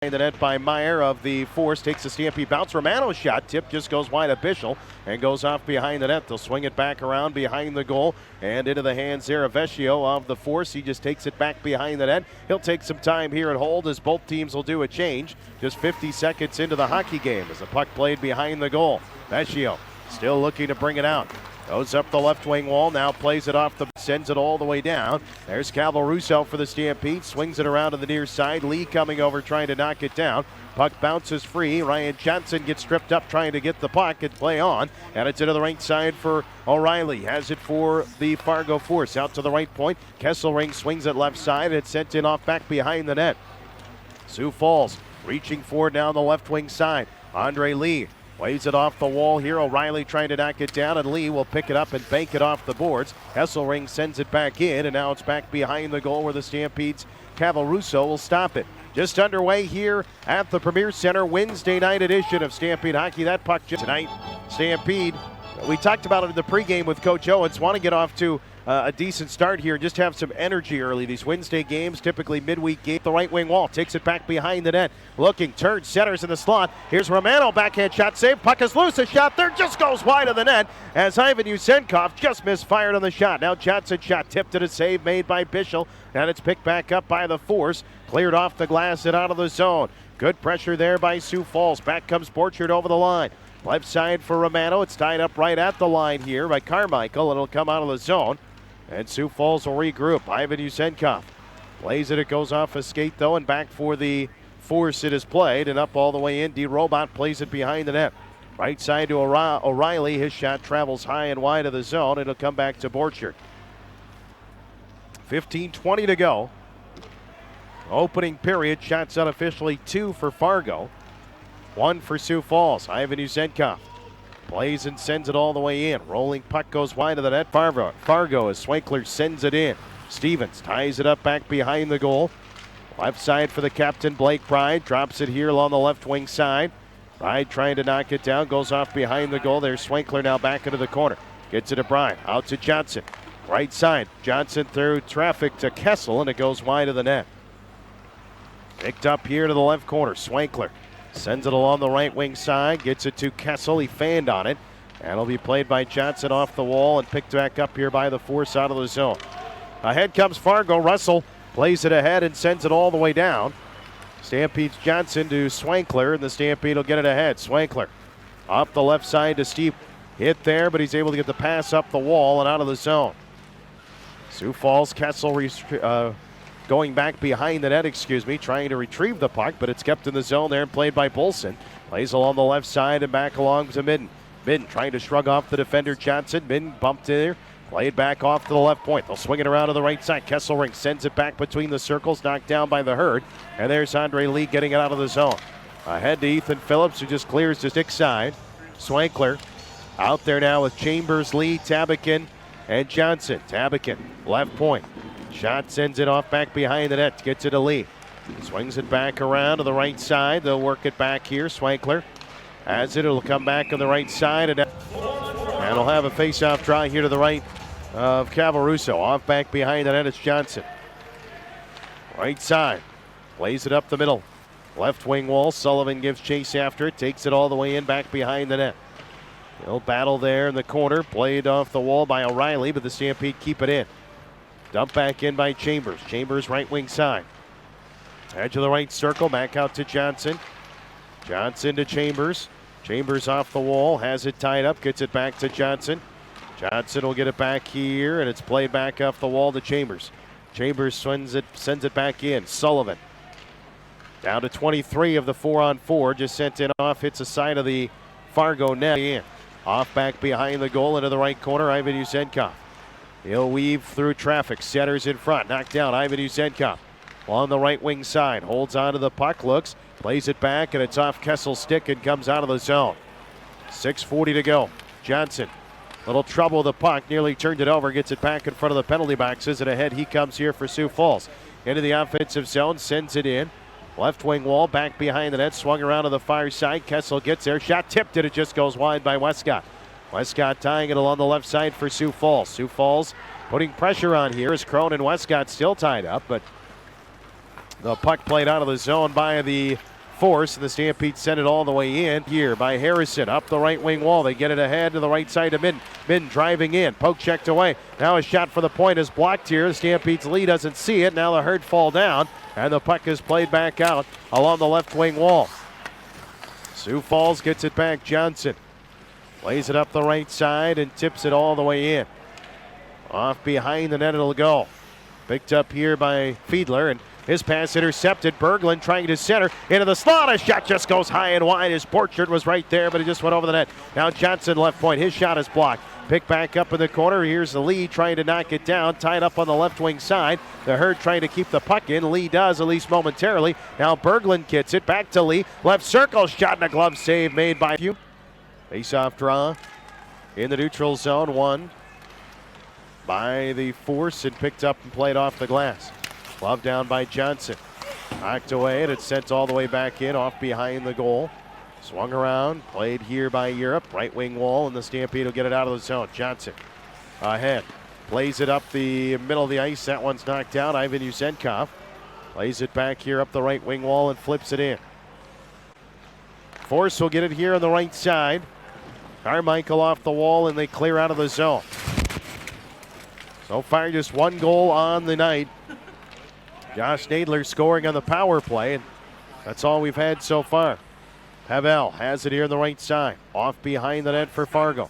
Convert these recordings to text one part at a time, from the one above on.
The net by Meyer of the Force takes the Stampede bounce. Romano's shot tip just goes wide of Bischel and goes off behind the net. They'll swing it back around behind the goal and into the hands there of Vecchio of the Force. He just takes it back behind the net. He'll take some time here at hold as both teams will do a change. Just 50 seconds into the hockey game as the puck played behind the goal. Vecchio still looking to bring it out. Goes up the left wing wall, now plays it off sends it all the way down. There's Russo for the Stampede, swings it around to the near side. Lee coming over trying to knock it down. Puck bounces free. Ryan Johnson gets stripped up trying to get the puck and play on. And it's into the right side for O'Reilly. Has it for the Fargo Force. Out to the right point. Kesselring swings it left side. It's sent in off back behind the net. Sioux Falls reaching forward down the left wing side. Andre Lee waves it off the wall here. O'Reilly trying to knock it down, and Lee will pick it up and bank it off the boards. Kesselring sends it back in, and now it's back behind the goal where the Stampede's Russo will stop it. Just underway here at the Premier Center, Wednesday night edition of Stampede Hockey. That puck tonight, Stampede. We talked about it in the pregame with Coach Owens. Want to get off to a decent start here. Just have some energy early. These Wednesday games, typically midweek game. The right wing wall takes it back behind the net. Looking, turns, centers in the slot. Here's Romano, backhand shot save. Puck is loose. A shot there just goes wide of the net as Ivan Yusenkov just misfired on the shot. Now Johnson shot tipped at a save made by Bischel, and it's picked back up by the Force. Cleared off the glass and out of the zone. Good pressure there by Sioux Falls. Back comes Borchard over the line. Left side for Romano. It's tied up right at the line here by Carmichael, and it'll come out of the zone. And Sioux Falls will regroup. Ivan Yusenkov plays it. It goes off a skate, though, and back for the Force it is played. And up all the way in. D-Robot plays it behind the net. Right side to O'Reilly. His shot travels high and wide of the zone. It'll come back to Borchard. 15:20 to go. Opening period. Shots unofficially 2 for Fargo. 1 for Sioux Falls. Ivan Yusenkov plays and sends it all the way in. Rolling puck goes wide of the net. Fargo as Swankler sends it in. Stevens ties it up back behind the goal. Left side for the captain, Blake Pride. Drops it here along the left wing side. Pride trying to knock it down. Goes off behind the goal. There's Swankler now back into the corner. Gets it to Pride. Out to Johnson. Right side. Johnson through traffic to Kessel, and it goes wide of the net. Picked up here to the left corner. Swankler sends it along the right wing side, gets it to Kessel. He fanned on it, and it'll be played by Johnson off the wall and picked back up here by the Force out of the zone. Ahead comes Fargo. Russell plays it ahead and sends it all the way down. Stampede's Johnson to Swankler, and the Stampede will get it ahead. Swankler off the left side to Steve. Hit there, but he's able to get the pass up the wall and out of the zone. Sioux Falls, Kessel going back behind the net, trying to retrieve the puck, but it's kept in the zone there and played by Bolson. Plays along the left side and back along to Midden. Midden trying to shrug off the defender Johnson. Midden bumped there, played back off to the left point. They'll swing it around to the right side. Kesselring sends it back between the circles, knocked down by the Herd. And there's Andre Lee getting it out of the zone. Ahead to Ethan Phillips, who just clears to stick side. Swankler out there now with Chambers, Lee, Tabakin, and Johnson. Tabakin, left point. Shot sends it off back behind the net. Gets it to Lee. Swings it back around to the right side. They'll work it back here. Swankler has it. It'll come back on the right side. And it'll have a face-off draw here to the right of Russo. Off back behind the net. It's Johnson. Right side. Plays it up the middle. Left wing wall. Sullivan gives chase after it. Takes it all the way in back behind the net. He'll battle there in the corner. Played off the wall by O'Reilly, but the Stampede keep it in. Dump back in by Chambers. Chambers right wing side. Edge of the right circle. Back out to Johnson. Johnson to Chambers. Chambers off the wall. Has it tied up. Gets it back to Johnson. Johnson will get it back here, and it's played back off the wall to Chambers. Chambers sends it back in. Sullivan down to 23 of the 4-on-4. Just sent it off. Hits the side of the Fargo net. In. Off back behind the goal into the right corner. Ivan Yusenkov. He'll weave through traffic. Centers in front. Knocked down. Ivan Yusenkov on the right wing side. Holds onto the puck. Looks. Plays it back. And it's off Kessel's stick and comes out of the zone. 6:40 to go. Johnson. Little trouble with the puck. Nearly turned it over. Gets it back in front of the penalty boxes. And ahead he comes here for Sioux Falls. Into the offensive zone. Sends it in. Left wing wall. Back behind the net. Swung around to the far side. Kessel gets there. Shot tipped it. It just goes wide by Westcott. Westcott tying it along the left side for Sioux Falls. Sioux Falls putting pressure on here as Crone and Westcott still tied up, but the puck played out of the zone by the force, and the Stampede send it all the way in here by Harrison. Up the right wing wall. They get it ahead to the right side of Min. Min driving in. Poke checked away. Now a shot for the point is blocked here. The Stampede's Lee doesn't see it. Now the Herd fall down, and the puck is played back out along the left wing wall. Sioux Falls gets it back. Johnson plays it up the right side and tips it all the way in. Off behind the net it'll go. Picked up here by Fiedler, and his pass intercepted. Berglund trying to center into the slot. A shot just goes high and wide. His portrait was right there, but it just went over the net. Now Johnson left point. His shot is blocked. Picked back up in the corner. Here's the Lee trying to knock it down. Tied up on the left wing side. The Herd trying to keep the puck in. Lee does, at least momentarily. Now Berglund gets it back to Lee. Left circle shot and a glove save made by Few. Face-off draw in the neutral zone. One by the Force and picked up and played off the glass. Glove down by Johnson. Knocked away and it's sent all the way back in off behind the goal. Swung around, played here by Europe. Right wing wall, and the Stampede will get it out of the zone. Johnson ahead. Plays it up the middle of the ice. That one's knocked out. Ivan Yusenkov plays it back here up the right wing wall and flips it in. Force will get it here on the right side. Carmichael off the wall and they clear out of the zone. So far, just one goal on the night. Josh Nadler scoring on the power play, and that's all we've had so far. Pavel has it here on the right side. Off behind the net for Fargo.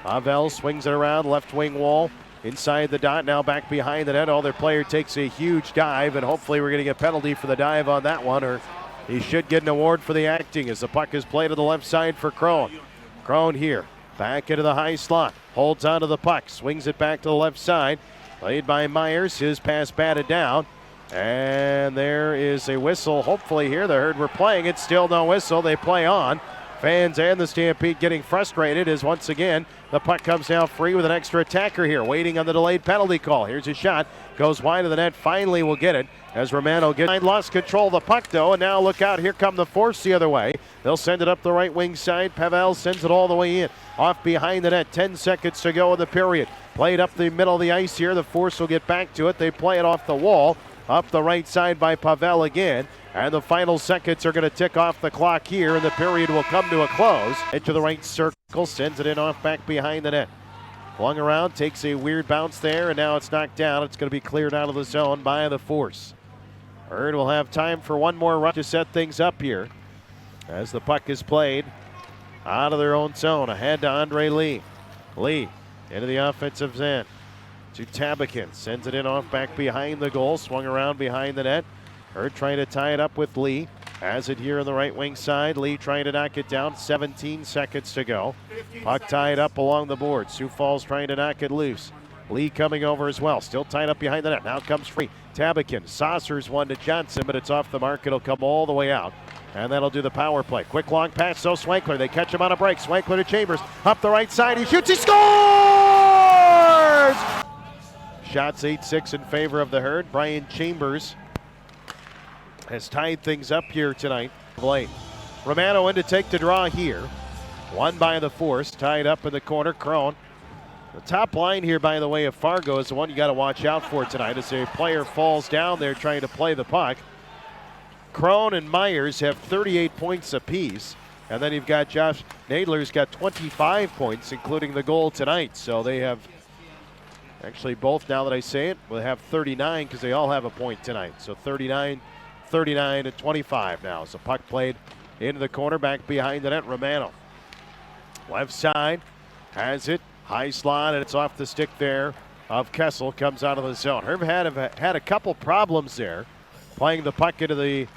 Pavel swings it around, left wing wall, inside the dot, now back behind the net. Oh, their player takes a huge dive, and hopefully we're going to get a penalty for the dive on that one, or he should get an award for the acting as the puck is played to the left side for Crone. Crone here, back into the high slot. Holds onto the puck, swings it back to the left side. Played by Myers, his pass batted down. And there is a whistle, hopefully here. The Herd were playing it, still no whistle. They play on. Fans and the Stampede getting frustrated as once again the puck comes down free with an extra attacker here, waiting on the delayed penalty call. Here's a shot, goes wide of the net, finally will get it as Romano gets lost control of the puck though, and now look out, here come the Force the other way. They'll send it up the right wing side. Pavel sends it all the way in. Off behind the net, 10 seconds to go in the period. Played up the middle of the ice here. The Force will get back to it. They play it off the wall. Up the right side by Pavel again. And the final seconds are going to tick off the clock here, and the period will come to a close. Into the right circle, sends it in off back behind the net. Flung around, takes a weird bounce there, and now it's knocked down. It's going to be cleared out of the zone by the Force. Herd will have time for one more run to set things up here as the puck is played out of their own zone. Ahead to Andre Lee. Lee into the offensive end to Tabakin. Sends it in off back behind the goal. Swung around behind the net. Herd trying to tie it up with Lee. Has it here on the right wing side. Lee trying to knock it down. 17 seconds to go. Puck tied up along the board. Sioux Falls trying to knock it loose. Lee coming over as well. Still tied up behind the net. Now comes free. Tabakin saucers one to Johnson, but it's off the mark. It'll come all the way out. And that'll do the power play. Quick long pass. So Swankler. They catch him on a break. Swankler to Chambers. Up the right side. He shoots. He scores! Shots 8-6 in favor of the Herd. Brian Chambers has tied things up here tonight. Blake Romano in to take the draw here. Won by the Force. Tied up in the corner. Crone. The top line here, by the way, of Fargo is the one you got to watch out for tonight as a player falls down there trying to play the puck. Crone and Myers have 38 points apiece. And then you've got Josh Nadler's got 25 points, including the goal tonight. So they have, actually both, now that I say it, will have 39 because they all have a point tonight. So 39, and 25 now. So puck played into the corner, back behind the net. Romano. Left side, has it. High slot, and it's off the stick there of Kessel. Comes out of the zone. Herb had a couple problems there. Playing the puck into the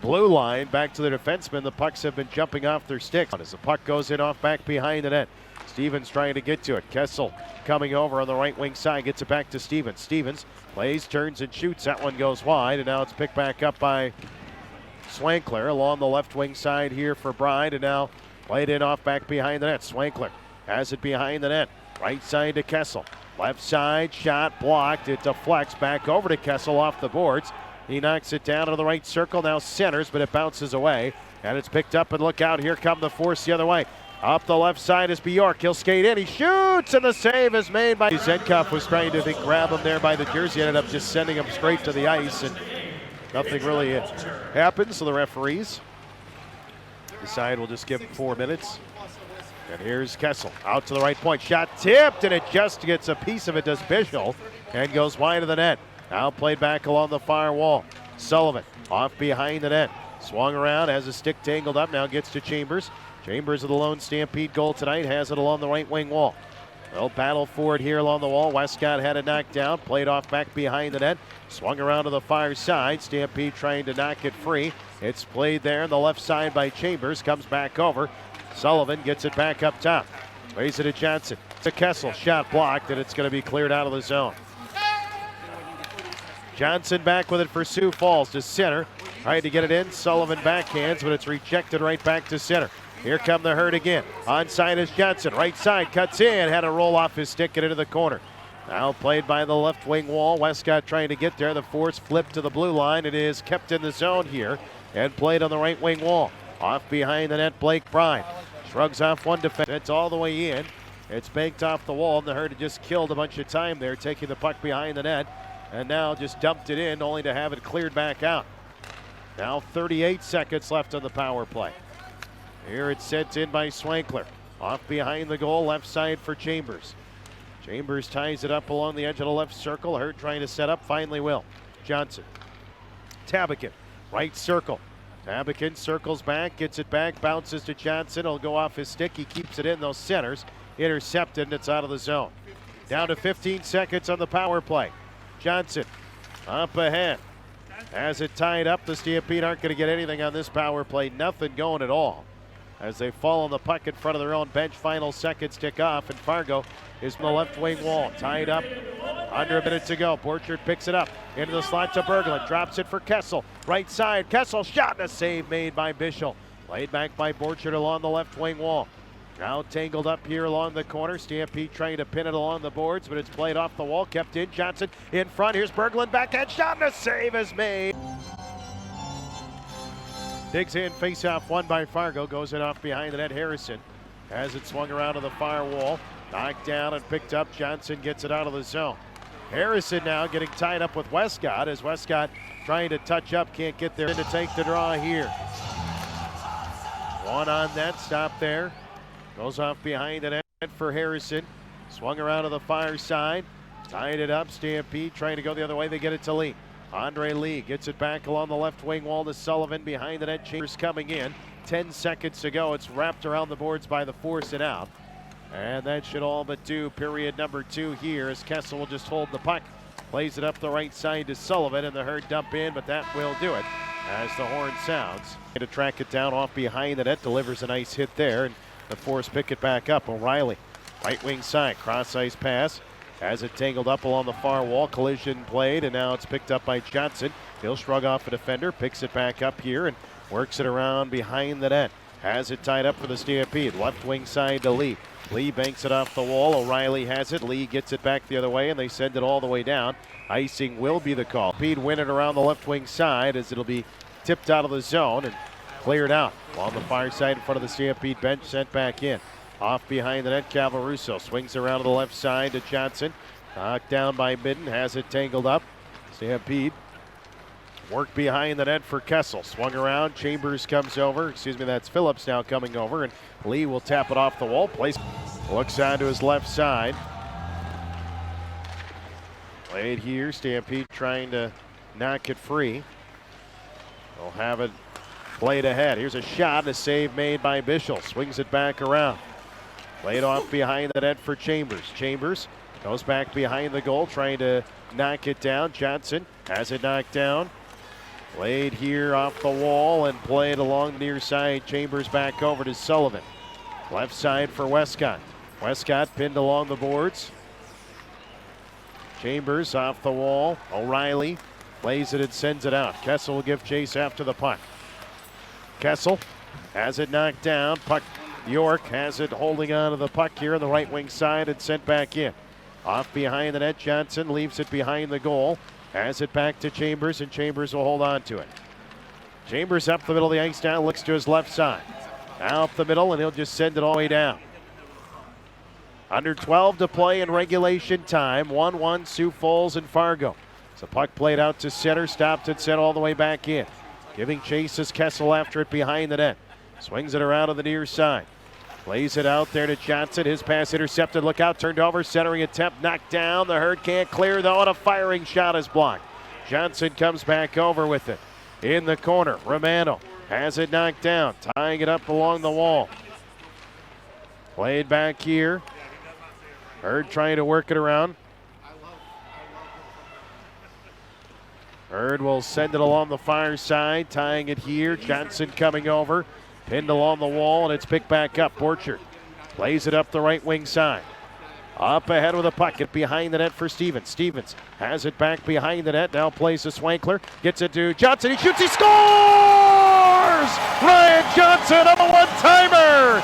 blue line, back to the defenseman. The pucks have been jumping off their sticks. As the puck goes in off back behind the net. Stevens trying to get to it. Kessel coming over on the right wing side. Gets it back to Stevens. Stevens plays, turns, and shoots. That one goes wide, and now it's picked back up by Swankler along the left wing side here for Bride, and now played in off back behind the net. Swankler has it behind the net. Right side to Kessel. Left side shot blocked. It deflects back over to Kessel off the boards. He knocks it down to the right circle. Now centers, but it bounces away. And it's picked up, and look out. Here come the Force the other way. Up the left side is Bjork. He'll skate in. He shoots, and the save is made by Zenkov. Was trying to grab him there by the jersey. Ended up just sending him straight to the ice. And Nothing really happened, so the referees decide we'll just give him 4 minutes. And here's Kessel out to the right point. Shot tipped, and it just gets a piece of it, does Bischel, and goes wide of the net. Now played back along the far wall. Sullivan off behind the net. Swung around, has a stick tangled up, now gets to Chambers. Chambers with the lone Stampede goal tonight, has it along the right wing wall. They'll battle for it here along the wall. Westcott had it knocked down, played off back behind the net. Swung around to the far side. Stampede trying to knock it free. It's played there on the left side by Chambers, comes back over. Sullivan gets it back up top. Plays it to Johnson. To Kessel, shot blocked, and it's going to be cleared out of the zone. Johnson back with it for Sioux Falls to center. Trying to get it in. Sullivan backhands, but it's rejected right back to center. Here come the Herd again. Onside is Johnson. Right side cuts in. Had to roll off his stick and into the corner. Now played by the left wing wall. Westcott trying to get there. The force flipped to the blue line. It is kept in the zone here and played on the right wing wall. Off behind the net, Blake Bryan. Shrugs off one defense. It's all the way in. It's banked off the wall, and the Herd had just killed a bunch of time there, taking the puck behind the net. And now just dumped it in, only to have it cleared back out. Now 38 seconds left on the power play. Here it's sent in by Swankler. Off behind the goal, left side for Chambers. Chambers ties it up along the edge of the left circle. Herd trying to set up, finally will. Johnson. Tabakin, right circle. Tabakin circles back, gets it back, bounces to Johnson. It'll go off his stick. He keeps it in those centers. Intercepted, and it's out of the zone. Down to 15 seconds on the power play. Johnson up ahead. Has it tied up. The Stampede aren't going to get anything on this power play. Nothing going at all. As they fall on the puck in front of their own bench. Final seconds tick off, and Fargo is from the left wing wall. Tied up. Under a minute to go. Borchard picks it up. Into the slot to Berglund. Drops it for Kessel. Right side. Kessel shot, and a save made by Bischel. Played back by Borchard along the left wing wall. Now tangled up here along the corner. Stampede trying to pin it along the boards, but it's played off the wall. Kept in. Johnson in front. Here's Berglund. Backhand shot, and a save is made. Digs in. Face-off won by Fargo. Goes it off behind the net. Harrison has it swung around to the far wall. Knocked down and picked up. Johnson gets it out of the zone. Harrison now getting tied up with Westcott as Westcott trying to touch up. Can't get there to take the draw here. One on net. Stop there. Goes off behind the net for Harrison. Swung around to the far side. Tied it up. Stampede trying to go the other way. They get it to Lee. Andre Lee gets it back along the left wing wall to Sullivan. Behind the net. Chambers coming in. 10 seconds to go. It's wrapped around the boards by the force and out. And that should all but do period number 2 here as Kessel will just hold the puck. Plays it up the right side to Sullivan, and the Herd dump in, but that will do it as the horn sounds. To track it down off behind the net. Delivers a nice hit there, and the Force pick it back up. O'Reilly, right wing side, cross ice pass. Has it tangled up along the far wall. Collision played, and now it's picked up by Johnson. He'll shrug off a defender, picks it back up here, and works it around behind the net. Has it tied up for the Stampede. Left wing side to Lee. Lee banks it off the wall. O'Reilly has it. Lee gets it back the other way, and they send it all the way down. Icing will be the call. Stampede win it around the left wing side as it'll be tipped out of the zone and cleared out. On the far side in front of the Stampede bench, sent back in. Off behind the net, Cavaruso swings around to the left side to Johnson. Knocked down by Midden, has it tangled up. Stampede work behind the net for Kessel. Swung around, Chambers comes over. That's Phillips now coming over, and Lee will tap it off the wall. Looks on to his left side. Played here, Stampede trying to knock it free. They'll have it played ahead. Here's a shot, a save made by Bischel. Swings it back around. Played off behind the net for Chambers. Chambers goes back behind the goal, trying to knock it down. Johnson has it knocked down. Played here off the wall and played along the near side. Chambers back over to Sullivan. Left side for Westcott. Westcott pinned along the boards. Chambers off the wall. O'Reilly plays it and sends it out. Kessel will give chase after the puck. Kessel has it knocked down. Puck. York has it holding on to the puck here on the right wing side and sent back in. Off behind the net, Johnson leaves it behind the goal. Has it back to Chambers, and Chambers will hold on to it. Chambers up the middle of the ice now, looks to his left side. Now up the middle, and he'll just send it all the way down. Under 12 to play in regulation time. 1-1 Sioux Falls and Fargo. So puck played out to center, stopped and sent all the way back in. Giving chase is Kessel after it behind the net. Swings it around on the near side. Plays it out there to Johnson. His pass intercepted. Look out, turned over. Centering attempt knocked down. The Herd can't clear though, and a firing shot is blocked. Johnson comes back over with it. In the corner, Romano has it knocked down. Tying it up along the wall. Played back here. Herd trying to work it around. Herd will send it along the far side. Tying it here. Johnson coming over. Pinned along the wall, and it's picked back up. Borchert plays it up the right wing side. Up ahead with a puck. It behind the net for Stevens. Stevens has it back behind the net. Now plays to Swankler. Gets it to Johnson. He shoots. He scores! Ryan Johnson on a one-timer.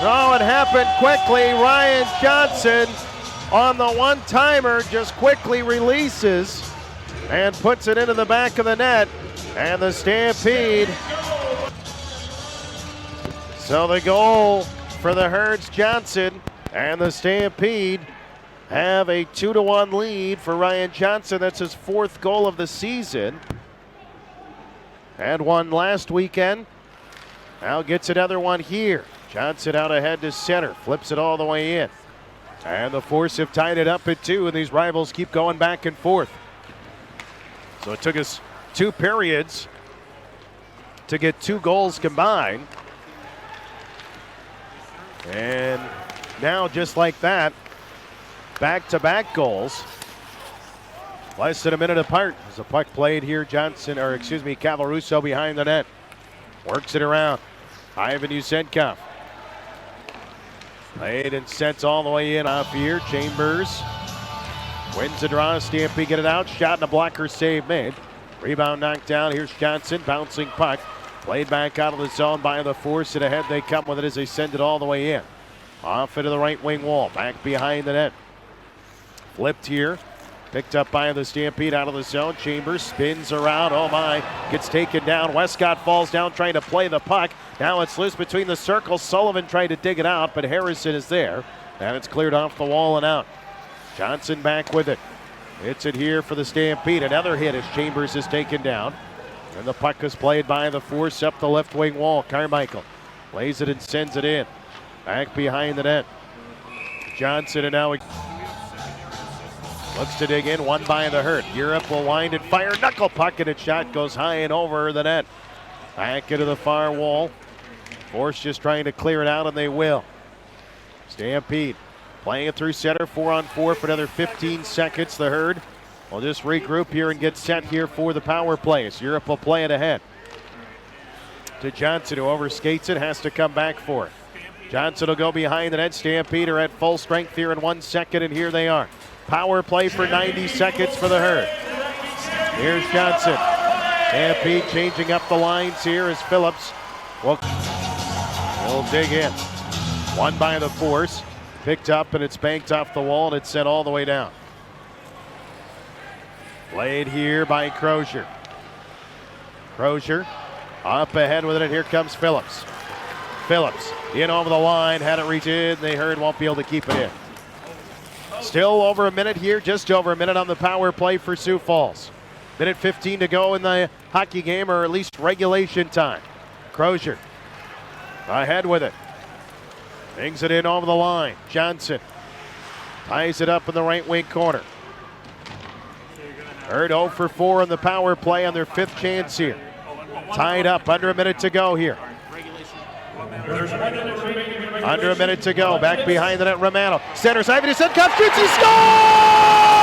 Oh, it happened quickly. Ryan Johnson on the one-timer just quickly releases and puts it into the back of the net. And the Stampede. So the goal for the Herds, Johnson, and the Stampede have a 2-1 lead for Ryan Johnson. That's his 4th goal of the season. Had one last weekend. Now gets another one here. Johnson out ahead to center, flips it all the way in. And the Force have tied it up at 2, and these rivals keep going back and forth. So it took us 2 periods to get 2 goals combined. And now, just like that, back-to-back goals. Less than a minute apart. As the puck played here, Cavaruso behind the net. Works it around. Ivan Usenkov. Played and sets all the way in off here. Chambers wins the draw. Stampede get it out. Shot and a blocker save made. Rebound knocked down. Here's Johnson. Bouncing puck. Played back out of the zone by the Force, and ahead they come with it as they send it all the way in. Off into the right wing wall, back behind the net. Flipped here, picked up by the Stampede out of the zone. Chambers spins around, oh my, gets taken down. Westcott falls down trying to play the puck. Now it's loose between the circles. Sullivan tried to dig it out, but Harrison is there, and it's cleared off the wall and out. Johnson back with it. Hits it here for the Stampede. Another hit as Chambers is taken down. And the puck is played by the Force up the left wing wall. Carmichael plays it and sends it in. Back behind the net. Johnson and now looks to dig in. One by the Hurt. Europe will wind and fire. Knuckle puck, and its shot goes high and over the net. Back into the far wall. Force just trying to clear it out, and they will. Stampede playing it through center. 4-on-4 for another 15 seconds. The Herd will just regroup here and get set here for the power play. As Europe will play it ahead to Johnson, who overskates it, has to come back for it. Johnson will go behind the net. Stampede are at full strength here in 1 second, and here they are. Power play for 90 seconds for the Herd. Here's Johnson. Stampede changing up the lines here as Phillips will dig in. One by the Force. Picked up, and it's banked off the wall, and it's sent all the way down. Played here by Crozier. Crozier up ahead with it, and here comes Phillips. Phillips in over the line, had it reach in. They Heard won't be able to keep it in. Still over a minute here, just over a minute on the power play for Sioux Falls. Minute 15 to go in the hockey game, or at least regulation time. Crozier ahead with it. Brings it in over the line. Johnson ties it up in the right wing corner. Herd 0 for 4 on the power play on their 5th chance here. Tied up, under a minute to go here. Under a minute to go, back behind the net, Romano. Centers, Ivan Usenkov shoots, he scores!